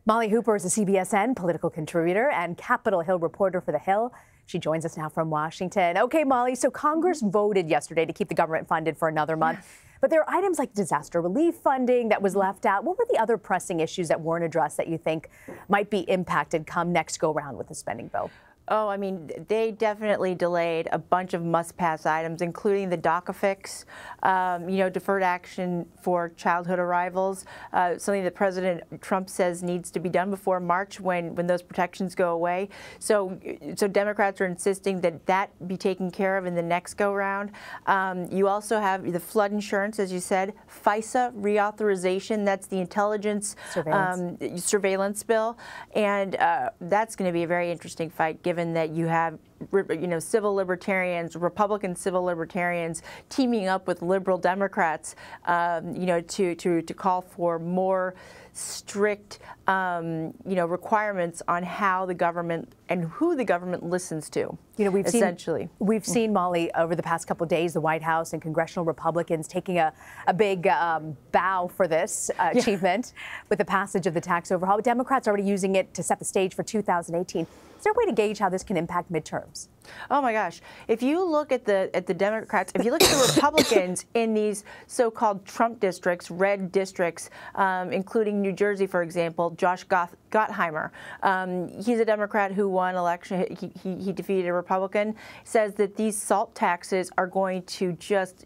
Molly Hooper is a CBSN political contributor and Capitol Hill reporter for The Hill. She joins us now from Washington. Okay, Molly, so Congress voted yesterday to keep the government funded for another month. But there are items like disaster relief funding that was left out. What were the other pressing issues that weren't addressed that you think might be impacted come next go round with the spending bill? Oh, I mean, they definitely delayed a bunch of must-pass items, including the DACA fix, deferred action for childhood arrivals, something that President Trump says needs to be done before March when those protections go away. So Democrats are insisting that that be taken care of in the next go-round. You also have the flood insurance, as you said, FISA reauthorization, that's the intelligence surveillance bill, and that's going to be a very interesting fight, given that you have, civil libertarians, Republican civil libertarians teaming up with liberal Democrats, to call for more strict, requirements on how the government and who the government listens to. We've seen, Molly, over the past couple of days, the White House and congressional Republicans taking a big bow for this achievement with the passage of the tax overhaul. Democrats are already using it to set the stage for 2018. Is there a way to gauge how this can impact midterms? Oh my gosh! If you look at the Democrats, if you look at the Republicans in these so-called Trump districts, red districts, including New Jersey, for example, Josh Gottheimer, he's a Democrat who won election. He defeated a Republican. Says that these SALT taxes are going to just,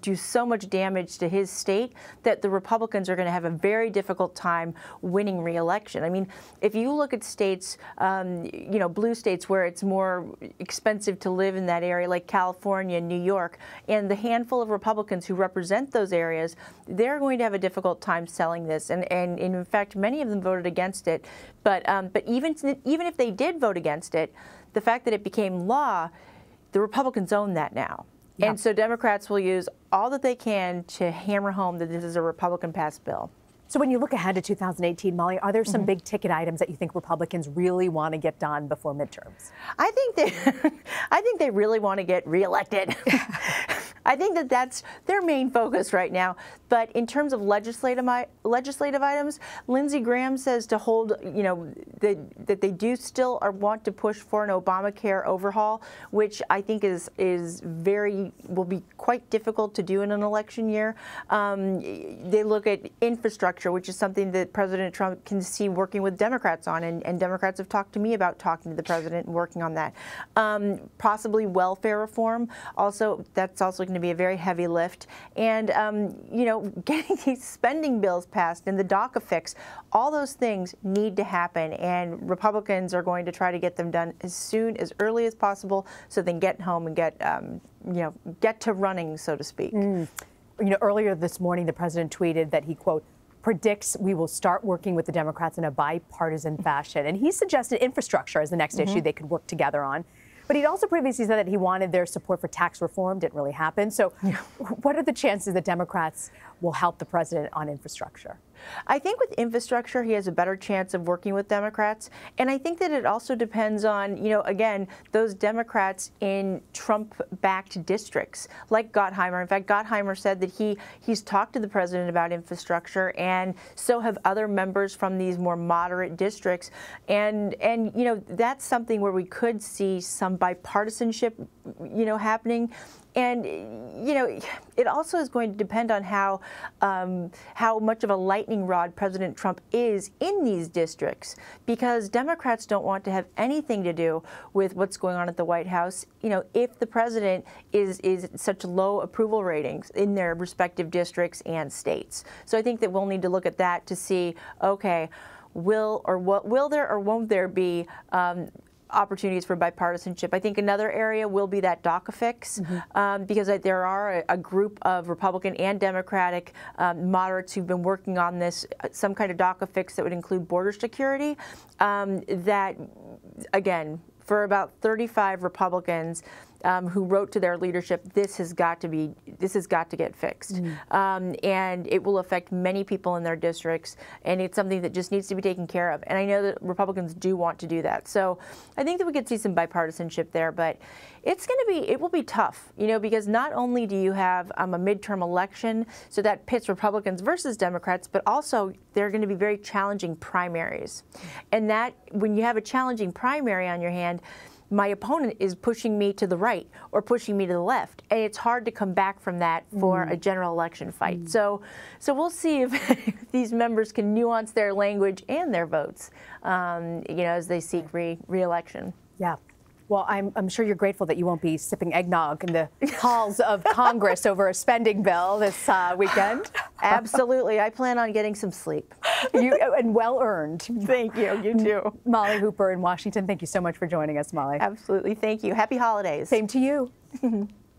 do so much damage to his state that the Republicans are going to have a very difficult time winning re-election. I mean, if you look at states, blue states where it's more expensive to live in that area, like California and New York, and the handful of Republicans who represent those areas, they're going to have a difficult time selling this. And in fact, many of them voted against it. But even if they did vote against it, the fact that it became law, the Republicans own that now. Yep. And so Democrats will use all that they can to hammer home that this is a Republican-passed bill. So when you look ahead to 2018, Molly, are there some big ticket items that you think Republicans really want to get done before midterms? I think they really want to get reelected. I think that's their main focus right now. But in terms of legislative items, Lindsey Graham says to hold, that they do still want to push for an Obamacare overhaul, which I think will be quite difficult to do in an election year. They look at infrastructure, which is something that President Trump can see working with Democrats on, and Democrats have talked to me about talking to the president and working on that. Possibly welfare reform. That's also going to be a very heavy lift. And, getting these spending bills passed and the DACA fix, all those things need to happen. And Republicans are going to try to get them done as early as possible so they can get home and get to running, so to speak. Earlier this morning, the president tweeted that he, quote, predicts we will start working with the Democrats in a bipartisan fashion. And he suggested infrastructure as the next issue they could work together on. But he'd also previously said that he wanted their support for tax reform. Didn't really happen. So what are the chances that Democrats will help the president on infrastructure? I think with infrastructure, he has a better chance of working with Democrats. And I think that it also depends on, again, those Democrats in Trump-backed districts, like Gottheimer. In fact, Gottheimer said that he's talked to the president about infrastructure, and so have other members from these more moderate districts. And that's something where we could see some bipartisanship, happening. And, it also is going to depend on how much of a lightning rod President Trump is in these districts, because Democrats don't want to have anything to do with what's going on at the White House, if the president is such low approval ratings in their respective districts and states. So I think that we'll need to look at that to see, okay, will there or won't there be opportunities for bipartisanship. I think another area will be that DACA fix, because there are a group of Republican and Democratic moderates who've been working on this, some kind of DACA fix that would include border security, that, again, for about 35 Republicans, who wrote to their leadership, this has got to get fixed. And it will affect many people in their districts, and it's something that just needs to be taken care of. And I know that Republicans do want to do that. So I think that we could see some bipartisanship there, but it will be tough, because not only do you have a midterm election, so that pits Republicans versus Democrats, but also there are going to be very challenging primaries. And that, when you have a challenging primary on your hand, my opponent is pushing me to the right or pushing me to the left, and it's hard to come back from that for a general election fight. So we'll see if these members can nuance their language and their votes, as they seek re-election. Yeah. Well, I'm sure you're grateful that you won't be sipping eggnog in the halls of Congress over a spending bill this weekend. Absolutely. I plan on getting some sleep. And well earned. Thank you. You too. Molly Hooper in Washington, thank you so much for joining us, Molly. Absolutely. Thank you. Happy holidays. Same to you.